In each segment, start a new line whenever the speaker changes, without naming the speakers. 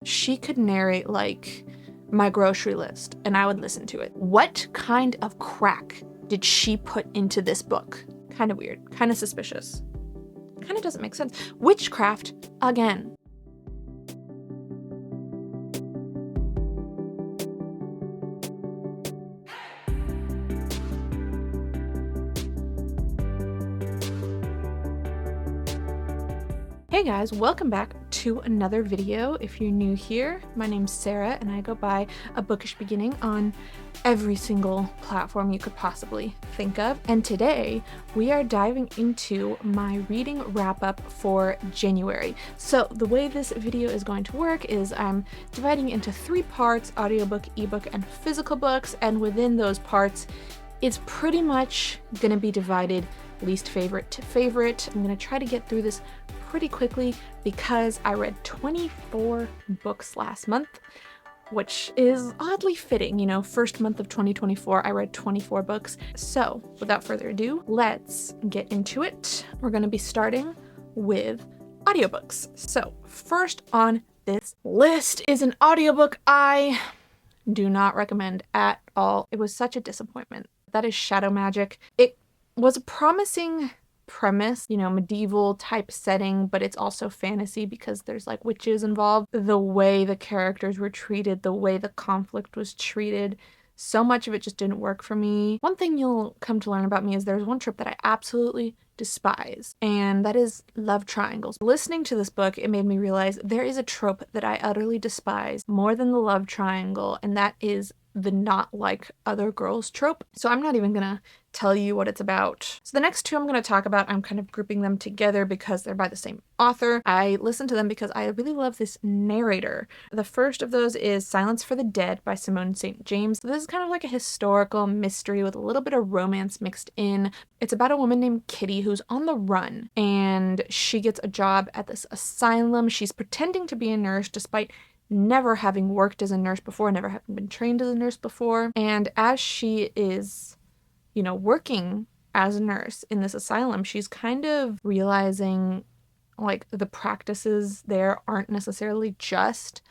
She could narrate like my grocery list and I would listen to it. What kind of crack did she put into this book? Kind of weird, kind of suspicious. Kind of doesn't make sense. Witchcraft again. Hey guys, welcome back to another video. If you're new here, my name's Sarah and I go by A Bookish Beginning on every single platform you could possibly think of. And today we are diving into my reading wrap up for January. So the way this video is going to work is I'm dividing into 3 parts: audiobook, ebook, and physical books. And within those parts, it's pretty much gonna be divided least favorite to favorite. I'm gonna try to get through this pretty quickly because I read 24 books last month, which is oddly fitting. You know, first month of 2024, I read 24 books. So without further ado, let's get into it. We're gonna be starting with audiobooks. So first on this list is an audiobook I do not recommend at all. It was such a disappointment. That is Shadow Magic. It was a promising premise, you know, medieval type setting, but it's also fantasy because there's like witches involved. The way the characters were treated, the way the conflict was treated, so much of it just didn't work for me. One thing you'll come to learn about me is there's one trope that I absolutely despise, and that is love triangles. Listening to this book, it made me realize there is a trope that I utterly despise more than the love triangle, and that is the not like other girls trope. So I'm not even gonna tell you what it's about. So the next 2 I'm gonna talk about, I'm kind of grouping them together because they're by the same author. I listened to them because I really love this narrator. The first of those is Silence for the Dead by Simone St. James. So this is kind of like a historical mystery with a little bit of romance mixed in. It's about a woman named Kitty who's on the run, and she gets a job at this asylum. She's pretending to be a nurse despite never having worked as a nurse before, never having been trained as a nurse before. And as she is, you know, working as a nurse in this asylum, she's kind of realizing like the practices there aren't necessarily just,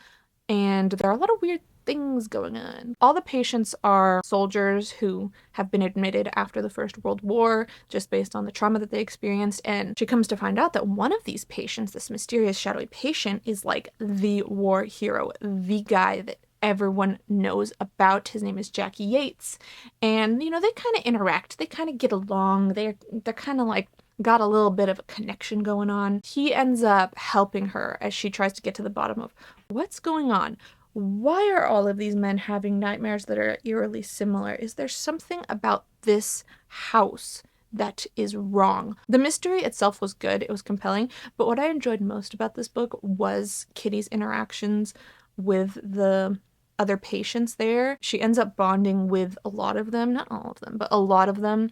and there are a lot of weird things going on. All the patients are soldiers who have been admitted after the First World War just based on the trauma that they experienced, and she comes to find out that one of these patients, this mysterious shadowy patient, is like the war hero, the guy that everyone knows about. His name is Jackie Yates, and you know, they kind of interact, they kind of get along, they're kind of like got a little bit of a connection going on. He ends up helping her as she tries to get to the bottom of what's going on. Why are all of these men having nightmares that are eerily similar? Is there something about this house that is wrong? The mystery itself was good, it was compelling, but what I enjoyed most about this book was Kitty's interactions with the other patients there. She ends up bonding with a lot of them, not all of them, but a lot of them.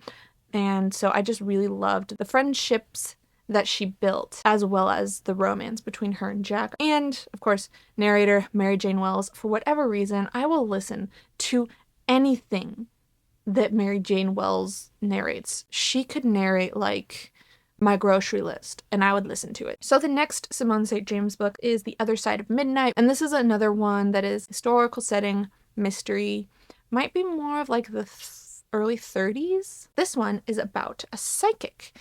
And so I just really loved the friendships that she built, as well as the romance between her and Jack. And, of course, narrator Mary Jane Wells. For whatever reason, I will listen to anything that Mary Jane Wells narrates. She could narrate, like, my grocery list, and I would listen to it. So the next Simone St. James book is The Other Side of Midnight, and this is another one that is historical setting, mystery, might be more of, like, the early 30s. This one is about a psychic,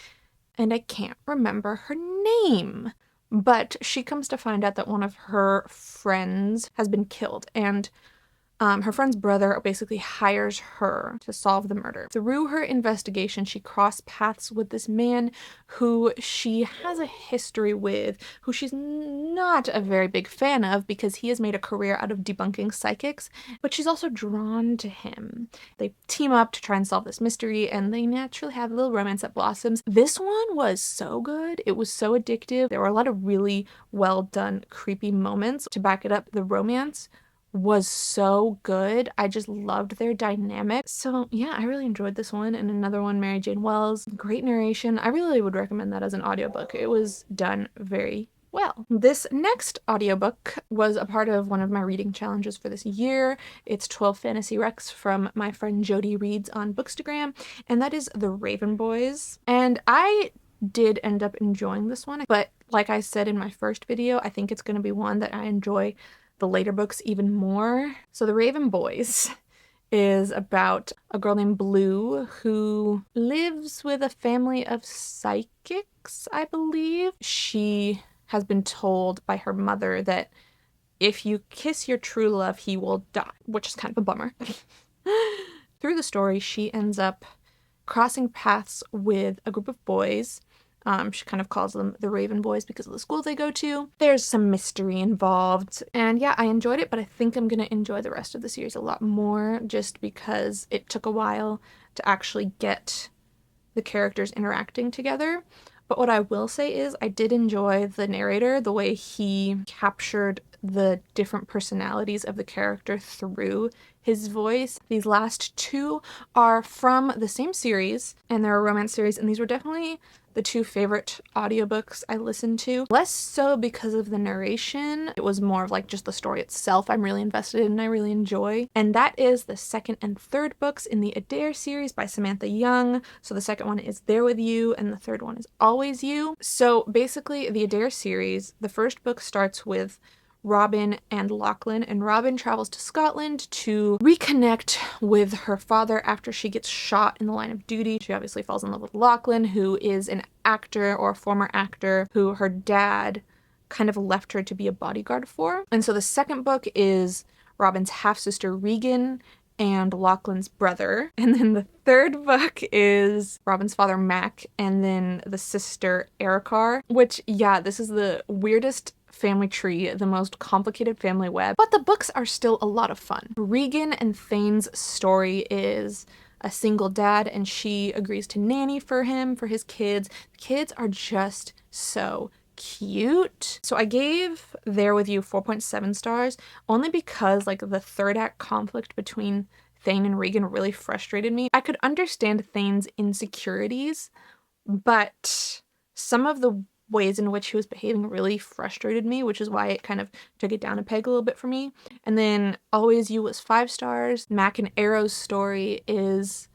and I can't remember her name, but she comes to find out that one of her friends has been killed, and her friend's brother basically hires her to solve the murder. Through her investigation, she crossed paths with this man who she has a history with, who she's not a very big fan of because he has made a career out of debunking psychics, but she's also drawn to him. They team up to try and solve this mystery, and they naturally have a little romance that blossoms. This one was so good. It was so addictive. There were a lot of really well done, creepy moments to back it up. The romance was so good. I just loved their dynamic. So yeah, I really enjoyed this one. And another one, Mary Jane Wells, great narration. I really would recommend that as an audiobook. It was done very well. This next audiobook was a part of one of my reading challenges for this year. It's 12 Fantasy Recs from my friend Jody Reads on Bookstagram, and that is The Raven Boys. And I did end up enjoying this one, but like I said in my first video, I think it's going to be one that I enjoy the later books even more. So The Raven Boys is about a girl named Blue who lives with a family of psychics, I believe. She has been told by her mother that if you kiss your true love, he will die, which is kind of a bummer. Through the story, she ends up crossing paths with a group of boys. She kind of calls them the Raven Boys because of the school they go to. There's some mystery involved. And yeah, I enjoyed it, but I think I'm going to enjoy the rest of the series a lot more just because it took a while to actually get the characters interacting together. But what I will say is I did enjoy the narrator, the way he captured the different personalities of the character through his voice. These last two are from the same series, and they're a romance series, and these were definitely the two favorite audiobooks I listened to. Less so because of the narration. It was more of like just the story itself I'm really invested in and I really enjoy. And that is the second and third books in the Adair series by Samantha Young. So the second one is There With You and the third one is Always You. So basically the Adair series, the first book starts with Robin and Lachlan, and Robin travels to Scotland to reconnect with her father after she gets shot in the line of duty. She obviously falls in love with Lachlan, who is an actor or a former actor who her dad kind of left her to be a bodyguard for. And so the second book is Robin's half-sister Regan and Lachlan's brother. And then the third book is Robin's father Mac and then the sister Erikar, which, yeah, this is the weirdest family tree, the most complicated family web, but the books are still a lot of fun. Regan and Thane's story is a single dad and she agrees to nanny for him, for his kids. The kids are just so cute. So I gave There With You 4.7 stars only because like the third act conflict between Thane and Regan really frustrated me. I could understand Thane's insecurities, but some of the ways in which he was behaving really frustrated me, which is why it kind of took it down a peg a little bit for me. And then Always You was 5 stars. Mac and Arrow's story is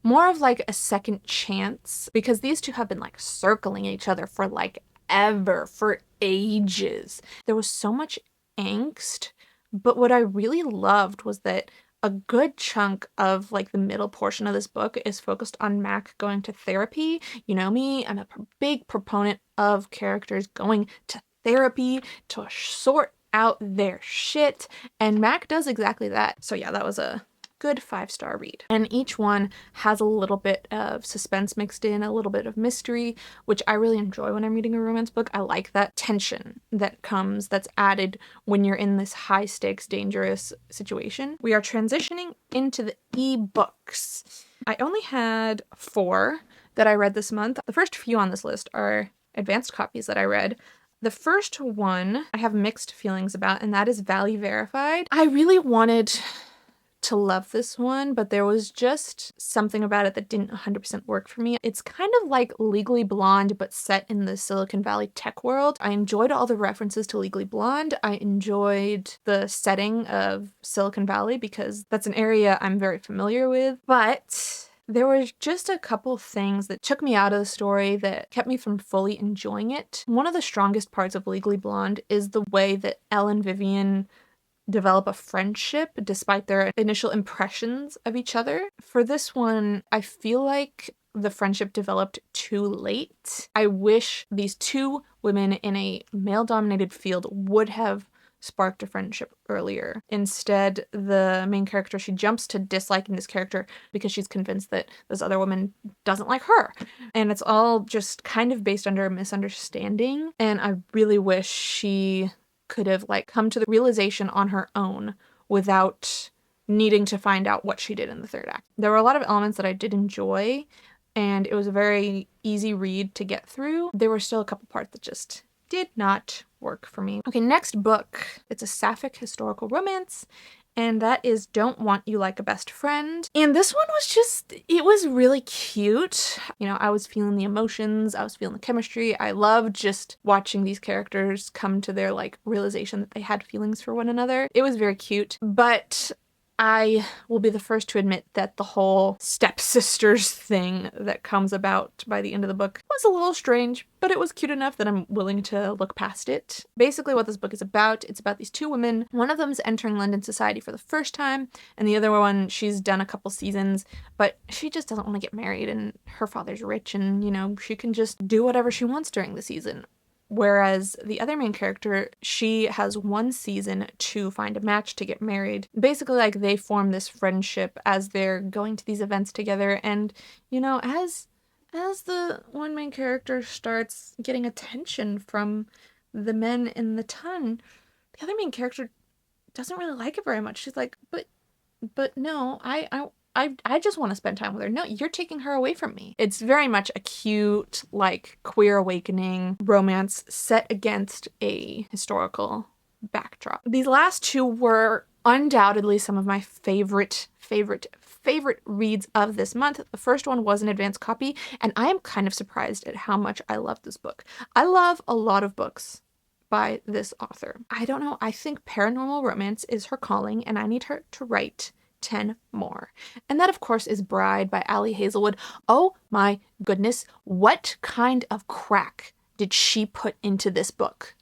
more of like a second chance because these two have been like circling each other for like ever, for ages. There was so much angst, but what I really loved was that a good chunk of like the middle portion of this book is focused on Mac going to therapy. You know me, I'm a big proponent of characters going to therapy to sort out their shit, and Mac does exactly that. So yeah, that was a good 5-star read. And each one has a little bit of suspense mixed in, a little bit of mystery, which I really enjoy when I'm reading a romance book. I like that tension that's added when you're in this high stakes, dangerous situation. We are transitioning into the ebooks. I only had 4 that I read this month. The first few on this list are advanced copies that I read. The first one I have mixed feelings about, and that is Valley Verified. I really wanted to love this one, but there was just something about it that didn't 100% work for me. It's kind of like Legally Blonde, but set in the Silicon Valley tech world. I enjoyed all the references to Legally Blonde. I enjoyed the setting of Silicon Valley because that's an area I'm very familiar with, but there was just a couple things that took me out of the story that kept me from fully enjoying it. One of the strongest parts of Legally Blonde is the way that Elle and Vivian develop a friendship despite their initial impressions of each other. For this one, I feel like the friendship developed too late. I wish these two women in a male-dominated field would have sparked a friendship earlier. Instead, the main character, she jumps to disliking this character because she's convinced that this other woman doesn't like her. And it's all just kind of based under a misunderstanding. And I really wish she could have like come to the realization on her own without needing to find out what she did in the third act. There were a lot of elements that I did enjoy, and it was a very easy read to get through. There were still a couple parts that just did not work for me. Okay, next book. It's a sapphic historical romance, and that is Don't Want You Like a Best Friend. And this one was just, it was really cute. You know, I was feeling the emotions, I was feeling the chemistry. I loved just watching these characters come to their like realization that they had feelings for one another. It was very cute, but I will be the first to admit that the whole stepsisters thing that comes about by the end of the book was a little strange, but it was cute enough that I'm willing to look past it. Basically what this book is about, it's about these two women. One of them's entering London society for the first time, and the other one, she's done a couple seasons, but she just doesn't want to get married, and her father's rich, and, you know, she can just do whatever she wants during the season. Whereas the other main character, she has one season to find a match to get married. Basically, like, they form this friendship as they're going to these events together, and, you know, as the one main character starts getting attention from the men in the ton, the other main character doesn't really like it very much. She's like, but no, I just want to spend time with her. No, you're taking her away from me. It's very much a cute, like, queer awakening romance set against a historical backdrop. These last two were undoubtedly some of my favorite reads of this month. The first one was an advanced copy, and I am kind of surprised at how much I love this book. I love a lot of books by this author. I don't know, I think paranormal romance is her calling, and I need her to write 10 more. And that, of course, is Bride by Ali Hazelwood. Oh my goodness, what kind of crack did she put into this book?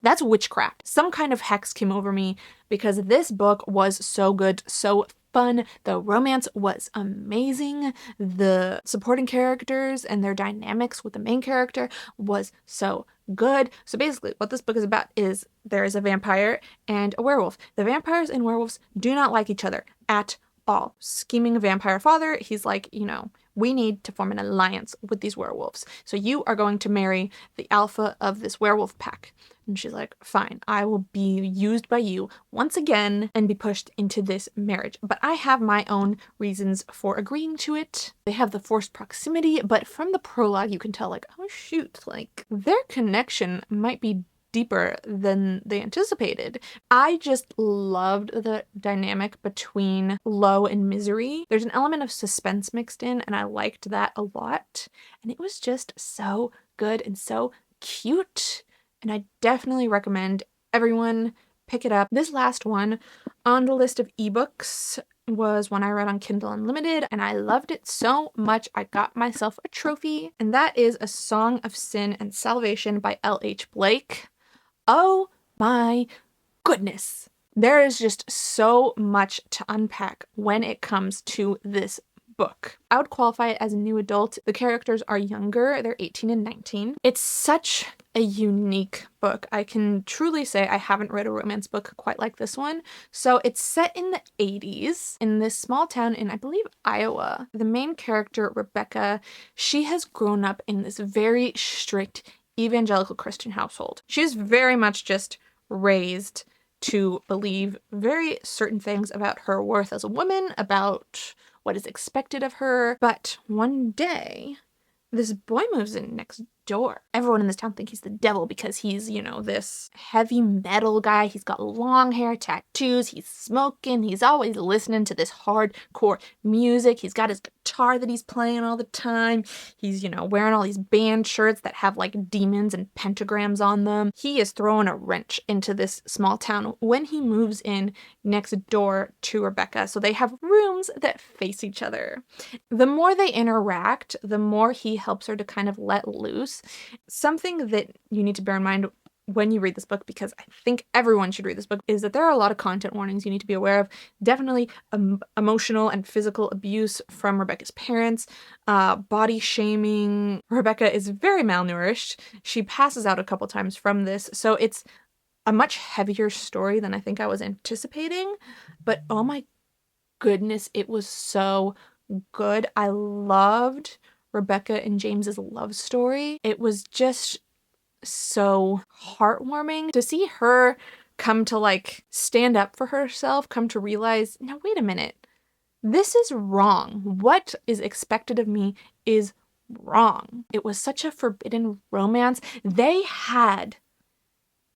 That's witchcraft. Some kind of hex came over me because this book was so good, so fun. The romance was amazing. The supporting characters and their dynamics with the main character was so good. So basically what this book is about is there is a vampire and a werewolf. The vampires and werewolves do not like each other at all. Scheming vampire father, he's like, you know, we need to form an alliance with these werewolves. So you are going to marry the alpha of this werewolf pack. And she's like, fine, I will be used by you once again and be pushed into this marriage. But I have my own reasons for agreeing to it. They have the forced proximity, but from the prologue, you can tell, like, oh shoot, like, their connection might be deeper than they anticipated. I just loved the dynamic between Lo and Misery. There's an element of suspense mixed in, and I liked that a lot. And it was just so good and so cute. And I definitely recommend everyone pick it up. This last one on the list of ebooks was one I read on Kindle Unlimited, and I loved it so much I got myself a trophy, and that is A Song of Sin and Salvation by L.H. Blake. Oh my goodness. There is just so much to unpack when it comes to this book. I would qualify it as a new adult. The characters are younger. They're 18 and 19. It's such a unique book. I can truly say I haven't read a romance book quite like this one. So it's set in the 80s in this small town in, I believe, Iowa. The main character, Rebecca, she has grown up in this very strict evangelical Christian household. She's very much just raised to believe very certain things about her worth as a woman, about what is expected of her. But one day, this boy moves in next door. Everyone in this town thinks he's the devil because he's, you know, this heavy metal guy. He's got long hair, tattoos, he's smoking, he's always listening to this hardcore music. He's got his guitar that he's playing all the time. He's, you know, wearing all these band shirts that have like demons and pentagrams on them. He is throwing a wrench into this small town when he moves in next door to Rebecca. So they have rooms that face each other. The more they interact, the more he helps her to kind of let loose. Something that you need to bear in mind when you read this book, because I think everyone should read this book, is that there are a lot of content warnings you need to be aware of. Definitely emotional and physical abuse from Rebecca's parents, body shaming. Rebecca is very malnourished. She passes out a couple times from this, so it's a much heavier story than I think I was anticipating. But oh my goodness, it was so good. I loved Rebecca and James's love story. It was just so heartwarming to see her come to like stand up for herself, come to realize, now wait a minute, this is wrong. What is expected of me is wrong. It was such a forbidden romance. They had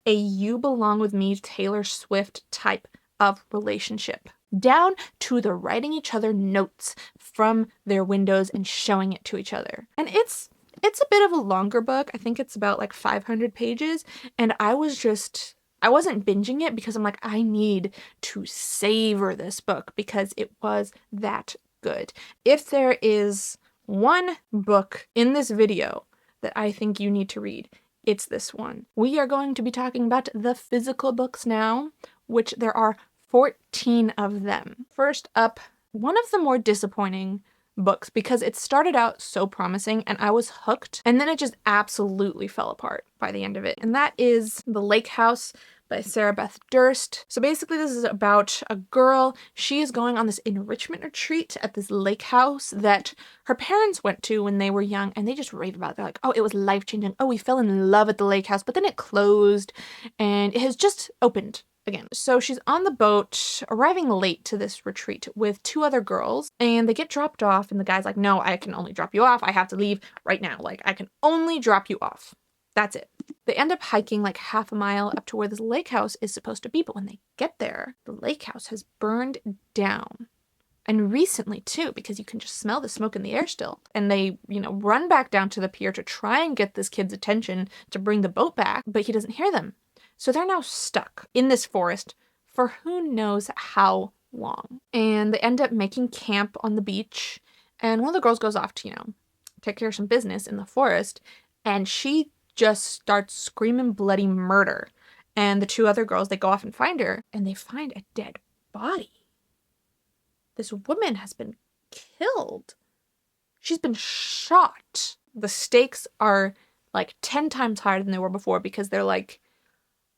a You Belong With Me Taylor Swift type of relationship, down to the writing each other notes from their windows and showing it to each other. And it's a bit of a longer book. I think it's about like 500 pages. And I was just I wasn't binging it because I'm like, I need to savor this book because it was that good. If there is one book in this video that I think you need to read, it's this one. We are going to be talking about the physical books now, which there are 14 of them. First up, one of the more disappointing books because it started out so promising and I was hooked, and then it just absolutely fell apart by the end of it. And that is The Lake House by Sarah Beth Durst. So basically this is about a girl. She is going on this enrichment retreat at this lake house that her parents went to when they were young, and they just rave about it. They're like, oh, it was life-changing. Oh, we fell in love at the lake house, but then it closed and it has just opened again. So she's on the boat, arriving late to this retreat with 2 other girls, and they get dropped off, and the guy's like, no, I can only drop you off. I have to leave right now. Like, I can only drop you off. That's it. They end up hiking like half a mile up to where this lake house is supposed to be, but when they get there, the lake house has burned down. And recently too, because you can just smell the smoke in the air still. And they, run back down to the pier to try and get this kid's attention to bring the boat back, but he doesn't hear them. So they're now stuck in this forest for who knows how long. And they end up making camp on the beach. And one of the girls goes off to, take care of some business in the forest. And she just starts screaming bloody murder. And the 2 other girls, they go off and find her. And they find a dead body. This woman has been killed. She's been shot. The stakes are like 10 times higher than they were before because they're like,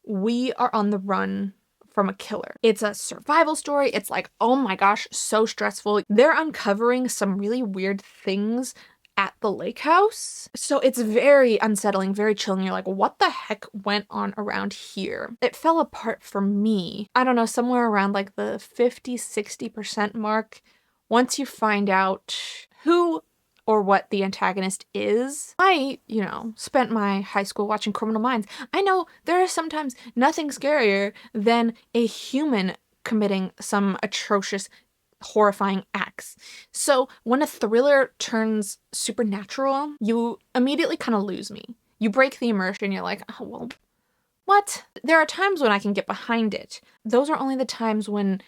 we are on the run from a killer. It's a survival story. It's like, oh my gosh, so stressful. They're uncovering some really weird things at the lake house. So it's very unsettling, very chilling. You're like, what the heck went on around here? It fell apart for me. I don't know, somewhere around like the 50-60% mark. Once you find out who or what the antagonist is. I, spent my high school watching Criminal Minds. I know there is sometimes nothing scarier than a human committing some atrocious, horrifying acts. So when a thriller turns supernatural, you immediately kind of lose me. You break the immersion. You're like, oh, well, what? There are times when I can get behind it. Those are only the times when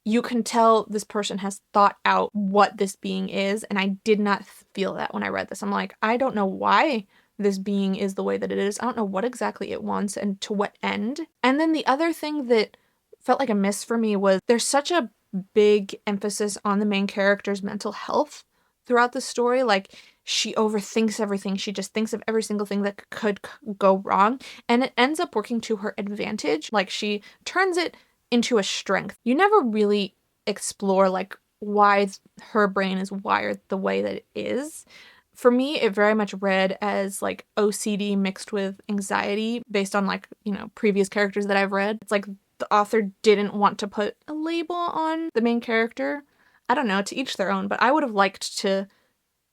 you can tell this person has thought out what this being is, and I did not feel that when I read this. I'm like, I don't know why this being is the way that it is. I don't know what exactly it wants and to what end. And then the other thing that felt like a miss for me was there's such a big emphasis on the main character's mental health throughout the story. Like, she overthinks everything. She just thinks of every single thing that could go wrong, and it ends up working to her advantage. Like, she turns it into a strength. You never really explore like why her brain is wired the way that it is. For me, it very much read as like OCD mixed with anxiety based on like, previous characters that I've read. It's like the author didn't want to put a label on the main character. I don't know, to each their own, but I would have liked to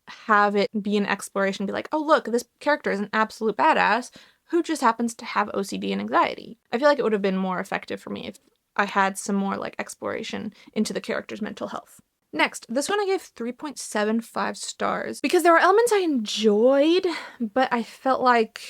have it be an exploration, be like, oh look, this character is an absolute badass who just happens to have OCD and anxiety. I feel like it would have been more effective for me if I had some more like exploration into the character's mental health. Next, this one I gave 3.75 stars because there were elements I enjoyed, but I felt like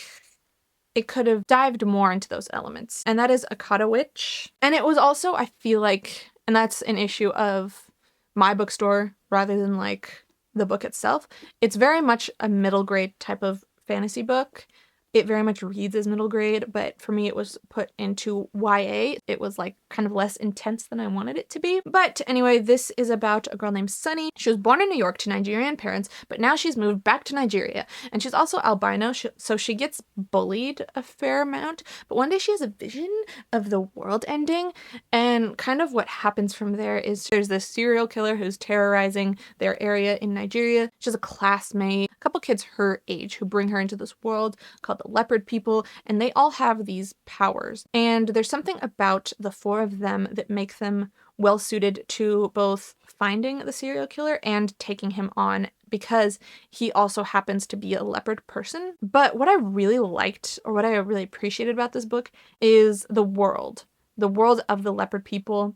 it could have dived more into those elements. And that is Akata Witch. And it was also, I feel like, and that's an issue of my bookstore rather than like the book itself. It's very much a middle grade type of fantasy book. It very much reads as middle grade, but for me it was put into YA. It was like kind of less intense than I wanted it to be. But anyway, this is about a girl named Sunny. She was born in New York to Nigerian parents, but now she's moved back to Nigeria. And she's also albino, so she gets bullied a fair amount. But one day she has a vision of the world ending, and kind of what happens from there is there's this serial killer who's terrorizing their area in Nigeria. She has a classmate, a couple kids her age who bring her into this world called the leopard people, and they all have these powers. And there's something about the 4 of them that make them well suited to both finding the serial killer and taking him on, because he also happens to be a leopard person. But what I really liked, or what I really appreciated about this book, is the world of the leopard people,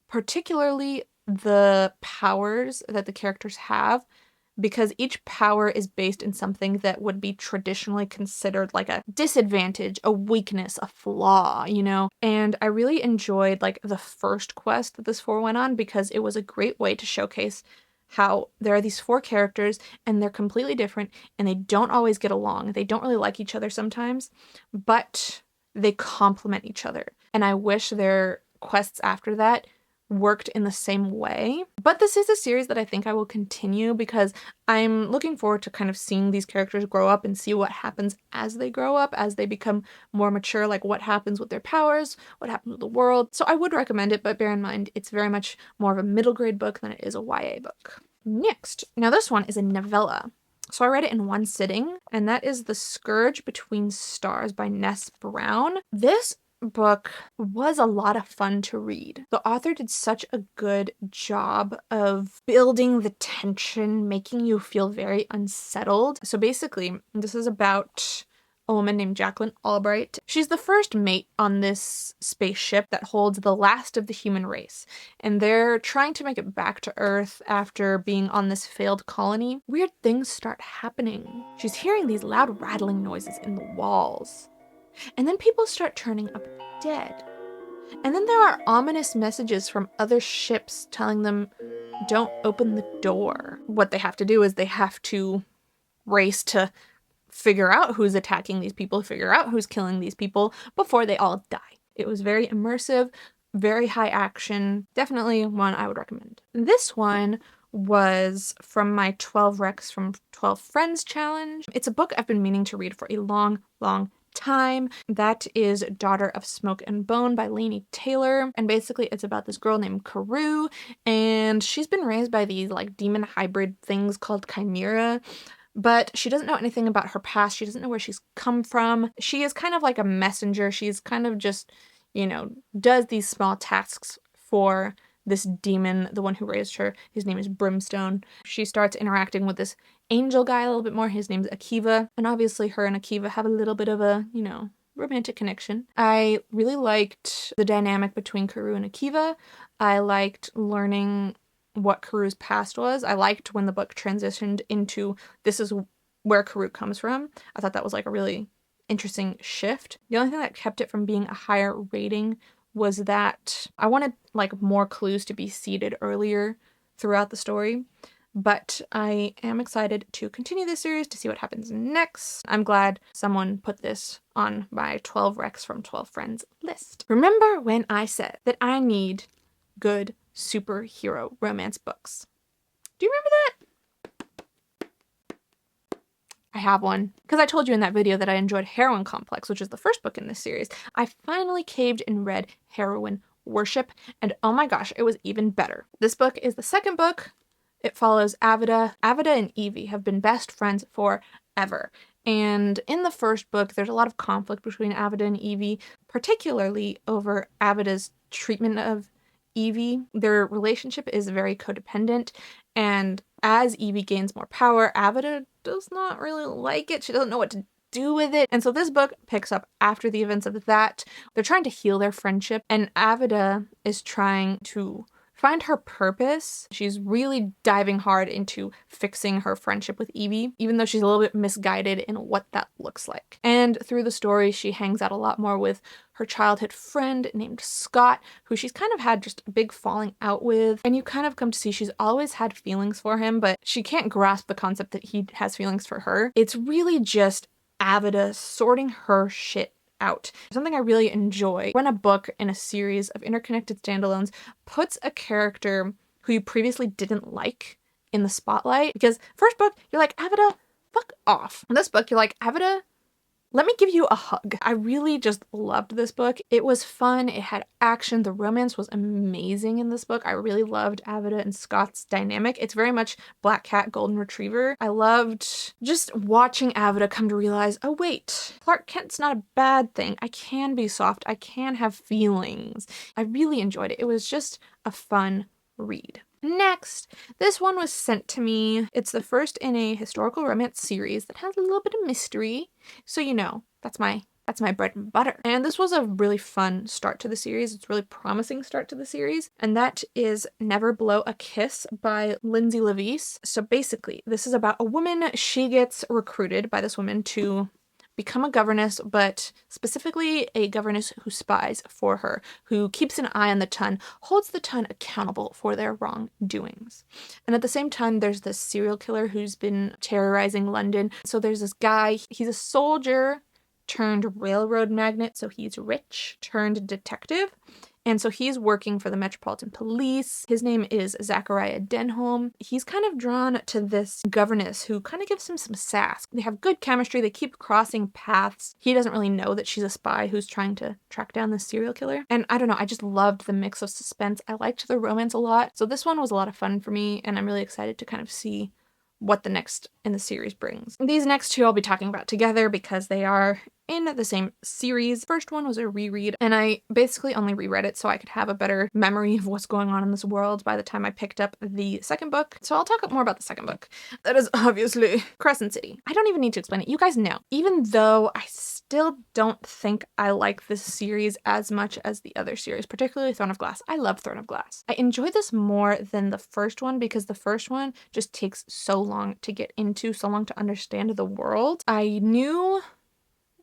particularly the powers that the characters have. because each power is based in something that would be traditionally considered like a disadvantage, a weakness, a flaw, you know? And I really enjoyed like the first quest that this 4 went on because it was a great way to showcase how there are these 4 characters and they're completely different and they don't always get along. They don't really like each other sometimes, but they complement each other. And I wish their quests after that worked in the same way. But this is a series that I think I will continue because I'm looking forward to kind of seeing these characters grow up and see what happens as they grow up, as they become more mature, like what happens with their powers, what happens with the world. So I would recommend it, but bear in mind, it's very much more of a middle grade book than it is a YA book. Next, now this one is a novella. So I read it in one sitting, and that is The Scourge Between Stars by Ness Brown. This book was a lot of fun to read. The author did such a good job of building the tension, making you feel very unsettled. So basically, this is about a woman named Jacqueline Albright. She's the first mate on this spaceship that holds the last of the human race, and they're trying to make it back to Earth after being on this failed colony. Weird things start happening. She's hearing these loud rattling noises in the walls. And then people start turning up dead. And then there are ominous messages from other ships telling them, don't open the door. What they have to do is they have to race to figure out who's attacking these people, figure out who's killing these people before they all die. It was very immersive, very high action. Definitely one I would recommend. This one was from my 12 Recs from 12 Friends challenge. It's a book I've been meaning to read for a long time. That is Daughter of Smoke and Bone by Laini Taylor. And basically it's about this girl named Karou, and she's been raised by these like demon hybrid things called chimera. But she doesn't know anything about her past. She doesn't know where she's come from. She is kind of like a messenger. She's kind of just, you know, does these small tasks for this demon, the one who raised her. His name is Brimstone. She starts interacting with this angel guy a little bit more. His name's Akiva. And obviously her and Akiva have a little bit of a, you know, romantic connection. I really liked the dynamic between Karou and Akiva. I liked learning what Karu's past was. I liked when the book transitioned into this is where Karou comes from. I thought that was like a really interesting shift. The only thing that kept it from being a higher rating was that I wanted like more clues to be seeded earlier throughout the story. But I am excited to continue this series to see what happens next. I'm glad someone put this on my 12 Recs from 12 Friends list. Remember when I said that I need good superhero romance books? Do you remember that? I have one. Because I told you in that video that I enjoyed Heroine Complex, which is the first book in this series. I finally caved and read Heroine Worship, and oh my gosh, it was even better. This book is the second book. It follows Avida. Avida and Evie have been best friends forever. And in the first book, there's a lot of conflict between Avida and Evie, particularly over Avida's treatment of Evie. Their relationship is very codependent, and as Evie gains more power, Avida does not really like it. She doesn't know what to do with it. And so this book picks up after the events of that. They're trying to heal their friendship, and Avida is trying to find her purpose. She's really diving hard into fixing her friendship with Evie, even though she's a little bit misguided in what that looks like. And through the story, she hangs out a lot more with her childhood friend named Scott, who she's kind of had just a big falling out with. And you kind of come to see she's always had feelings for him, but she can't grasp the concept that he has feelings for her. It's really just Avida sorting her shit out. Something I really enjoy when a book in a series of interconnected standalones puts a character who you previously didn't like in the spotlight. Because first book, you're like, Avida, fuck off. In this book, you're like, Avida, let me give you a hug. I really just loved this book. It was fun. It had action. The romance was amazing in this book. I really loved Avida and Scott's dynamic. It's very much Black Cat, Golden Retriever. I loved just watching Avida come to realize, oh wait, Clark Kent's not a bad thing. I can be soft. I can have feelings. I really enjoyed it. It was just a fun read. Next, this one was sent to me. It's the first in a historical romance series that has a little bit of mystery. So you know, that's my That's my bread and butter. And this was a really fun start to the series. It's a really promising start to the series. And that is Never Blow a Kiss by Lindsay Levis. So basically, this is about a woman. She gets recruited by this woman to become a governess, but specifically a governess who spies for her, who keeps an eye on the ton, holds the ton accountable for their wrongdoings. And at the same time, there's this serial killer who's been terrorizing London. So there's this guy, he's a soldier turned railroad magnate, so he's rich, turned detective. And so he's working for the Metropolitan Police. His name is Zachariah Denholm. He's kind of drawn to this governess who kind of gives him some sass. They have good chemistry. They keep crossing paths. He doesn't really know that she's a spy who's trying to track down this serial killer. And I don't know, I just loved the mix of suspense. I liked the romance a lot. So this one was a lot of fun for me, and I'm really excited to kind of see what the next in the series brings. These next two I'll be talking about together because they are in the same series. First one was a reread, and I basically only reread it so I could have a better memory of what's going on in this world by the time I picked up the second book. So I'll talk more about the second book. That is obviously Crescent City. I don't even need to explain it. You guys know. Even though I still don't think I like this series as much as the other series, particularly Throne of Glass. I love Throne of Glass. I enjoy this more than the first one because the first one just takes so long to get into, so long to understand the world. I knew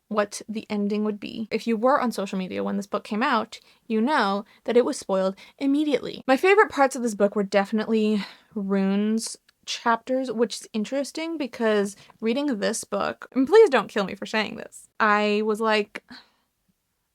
what the ending would be. If you were on social media when this book came out, you know that it was spoiled immediately. My favorite parts of this book were definitely Rune's chapters, which is interesting because reading this book, and please don't kill me for saying this, I was like,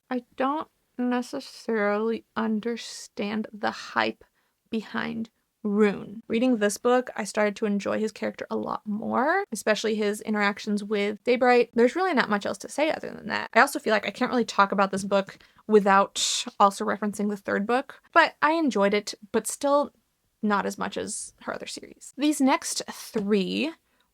I don't necessarily understand the hype behind Rune. Reading this book, I started to enjoy his character a lot more, especially his interactions with Daybright. There's really not much else to say other than that. I also feel like I can't really talk about this book without also referencing the third book, but I enjoyed it, but still not as much as her other series. These next three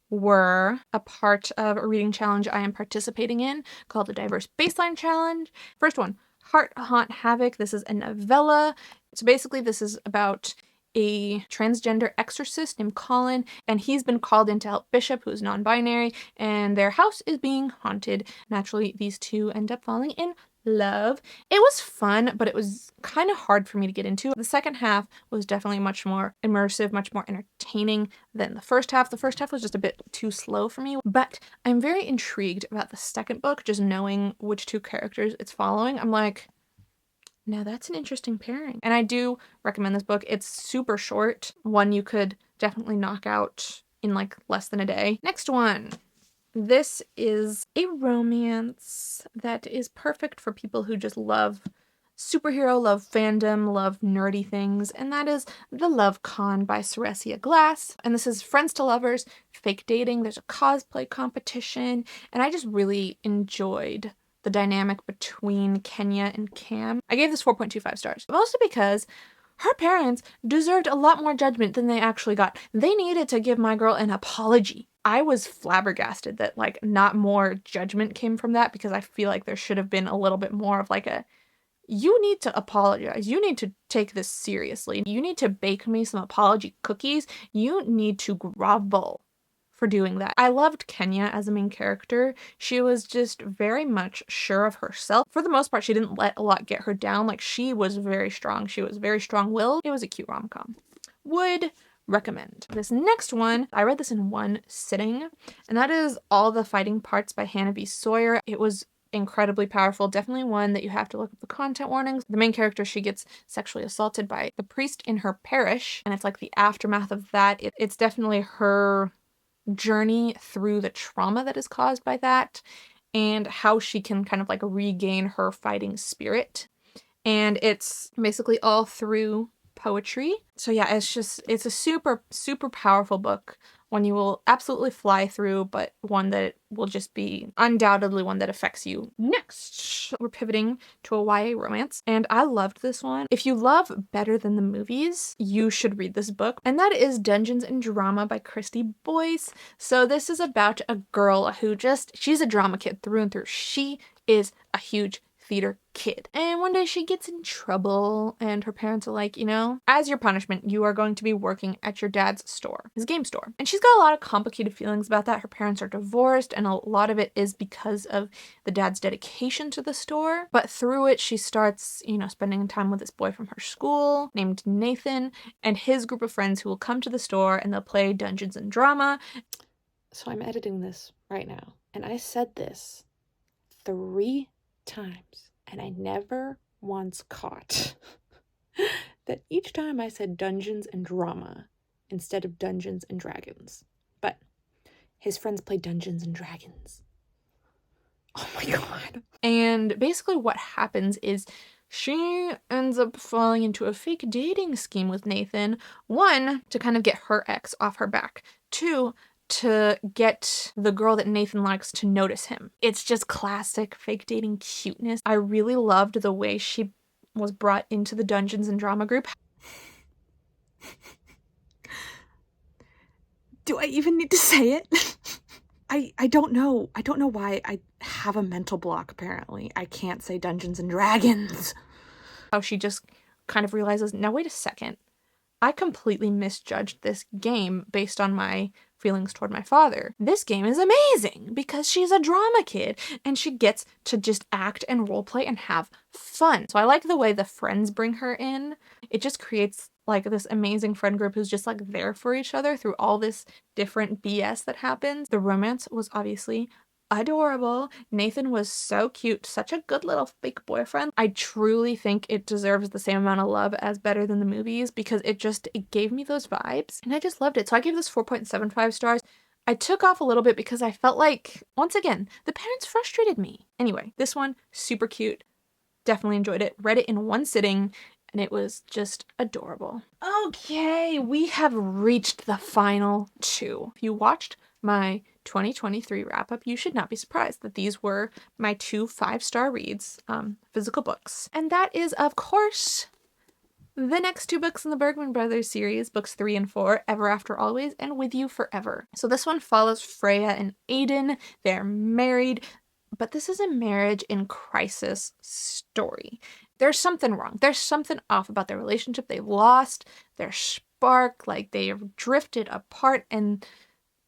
were a part of a reading challenge I am participating in called the Diverse Baseline Challenge. First one, Heart Haunt Havoc. This is a novella. So basically this is about a transgender exorcist named Colin, and he's been called in to help Bishop, who's non-binary, and their house is being haunted. Naturally, these two end up falling in love. It was fun, but it was kind of hard for me to get into. The second half was definitely much more immersive, much more entertaining than the first half. The first half was just a bit too slow for me, but I'm very intrigued about the second book, just knowing which two characters it's following. I'm like, now that's an interesting pairing. And I do recommend this book. It's super short. One you could definitely knock out in like less than a day. Next one. This is a romance that is perfect for people who just love superhero, love fandom, love nerdy things, and that is The Love Con by Ceresia Glass. And this is friends to lovers, fake dating. There's a cosplay competition, and I just really enjoyed the dynamic between Kenya and Cam. I gave this 4.25 stars, mostly because her parents deserved a lot more judgment than they actually got. They needed to give my girl an apology. I was flabbergasted that like not more judgment came from that, because I feel like there should have been a little bit more of like a, you need to apologize. You need to take this seriously. You need to bake me some apology cookies. You need to grovel for doing that. I loved Kenya as a main character. She was just very much sure of herself. For the most part, she didn't let a lot get her down. Like, she was very strong. She was very strong-willed. It was a cute rom-com. Would recommend. This next one, I read this in one sitting, and that is All the Fighting Parts by Hannah B. Sawyer. It was incredibly powerful. Definitely one that you have to look at the content warnings. The main character, she gets sexually assaulted by the priest in her parish, and it's like the aftermath of that. It's definitely her journey through the trauma that is caused by that and how she can kind of like regain her fighting spirit. And it's basically all through poetry. So yeah, it's a super, super powerful book. One you will absolutely fly through, but one that will just be undoubtedly one that affects you. Next, we're pivoting to a YA romance, and I loved this one. If you love Better Than the Movies, you should read this book, and that is Dungeons and Drama by Christy Boyce. So this is about a girl who she's a drama kid through and through. She is a huge theater kid. And one day she gets in trouble and her parents are like, you know, as your punishment, you are going to be working at your dad's store, his game store. And she's got a lot of complicated feelings about that. Her parents are divorced and a lot of it is because of the dad's dedication to the store. But through it, she starts, you know, spending time with this boy from her school named Nathan and his group of friends who will come to the store and they'll play Dungeons and Drama.
So I'm editing this right now, and I said this 3 times, and I never once caught that each time I said Dungeons and Drama instead of Dungeons and Dragons. But his friends play Dungeons and Dragons. Oh my god.
And basically what happens is she ends up falling into a fake dating scheme with Nathan. 1, to kind of get her ex off her back. 2, to get the girl that Nathan likes to notice him. It's just classic fake dating cuteness. I really loved the way she was brought into the Dungeons and Drama group.
Do I even need to say it? I don't know. I don't know why I have a mental block, apparently. I can't say Dungeons and Dragons.
How she just kind of realizes, now wait a second. I completely misjudged this game based on my feelings toward my father. This game is amazing because she's a drama kid and she gets to just act and roleplay and have fun. So I like the way the friends bring her in. It just creates like this amazing friend group who's just like there for each other through all this different BS that happens. The romance was obviously adorable. Nathan was so cute, such a good little fake boyfriend. I truly think it deserves the same amount of love as Better Than the Movies because it gave me those vibes and I just loved it. So I gave this 4.75 stars. I took off a little bit because I felt like, once again, the parents frustrated me. Anyway, this one, super cute. Definitely enjoyed it. Read it in one sitting and it was just adorable. Okay, we have reached the final 2. If you watched my 2023 wrap-up, you should not be surprised that these were my 2 5-star reads, physical books. And that is, of course, the next 2 books in the Bergman Brothers series, books 3 and 4, Ever After Always and With You Forever. So this one follows Freya and Aiden. They're married, but this is a marriage in crisis story. There's something wrong. There's something off about their relationship. They lost their spark, like they have drifted apart and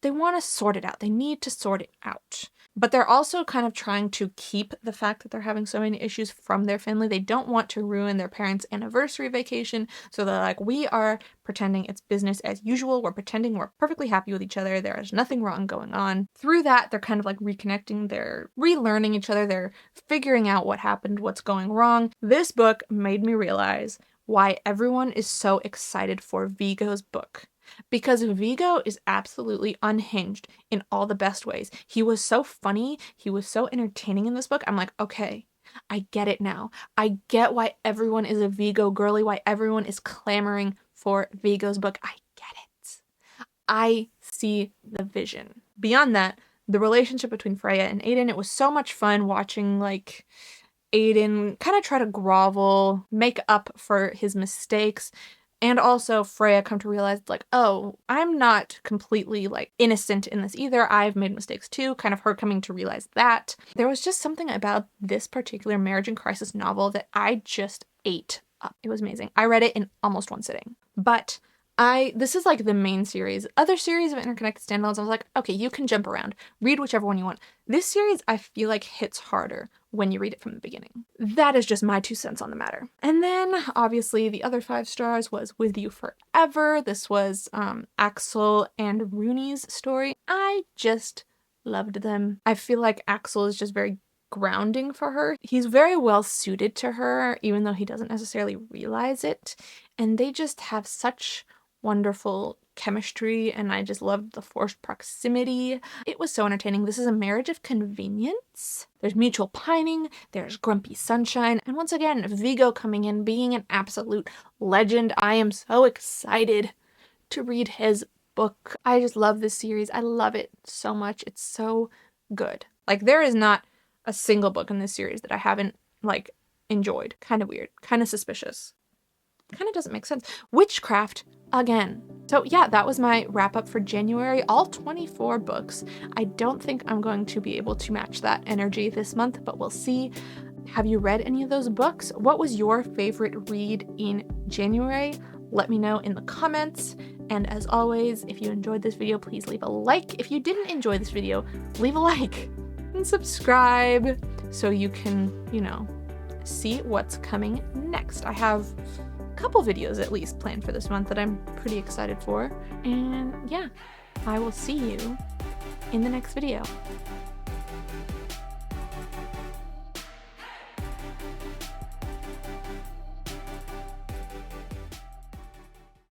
they want to sort it out. They need to sort it out. But they're also kind of trying to keep the fact that they're having so many issues from their family. They don't want to ruin their parents' anniversary vacation. So they're like, we are pretending it's business as usual. We're pretending we're perfectly happy with each other. There is nothing wrong going on. Through that, they're kind of like reconnecting. They're relearning each other. They're figuring out what happened, what's going wrong. This book made me realize why everyone is so excited for Vigo's book. Because Vigo is absolutely unhinged in all the best ways. He was so funny. He was so entertaining in this book. I'm like, okay, I get it now. I get why everyone is a Vigo girly, why everyone is clamoring for Vigo's book. I get it. I see the vision. Beyond that, the relationship between Freya and Aiden, it was so much fun watching like Aiden kind of try to grovel, make up for his mistakes. And also Freya come to realize like, oh, I'm not completely like innocent in this either. I've made mistakes too. Kind of her coming to realize that. There was just something about this particular marriage in crisis novel that I just ate up. It was amazing. I read it in almost one sitting. But this is like the main series. Other series of interconnected standalones, I was like, okay, you can jump around. Read whichever one you want. This series, I feel like hits harder when you read it from the beginning. That is just my 2 cents on the matter. And then, obviously, the other 5 stars was With You Forever. This was Axel and Rooney's story. I just loved them. I feel like Axel is just very grounding for her. He's very well suited to her, even though he doesn't necessarily realize it. And they just have such wonderful chemistry, and I just loved the forced proximity. It was so entertaining. This is a marriage of convenience. There's mutual pining, there's grumpy sunshine, and once again, Vigo coming in, being an absolute legend. I am so excited to read his book. I just love this series. I love it so much. It's so good. Like, there is not a single book in this series that I haven't, like, enjoyed. Kind of weird. Kind of suspicious. Kind of doesn't make sense. Witchcraft again. So yeah, that was my wrap up for January, all 24 books. I don't think I'm going to be able to match that energy this month, but we'll see. Have you read any of those books? What was your favorite read in January? Let me know in the comments. And as always, if you enjoyed this video, please leave a like. If you didn't enjoy this video, leave a like and subscribe so you can, see what's coming next. I have a couple videos at least planned for this month that I'm pretty excited for. And yeah, I will see you in the next video.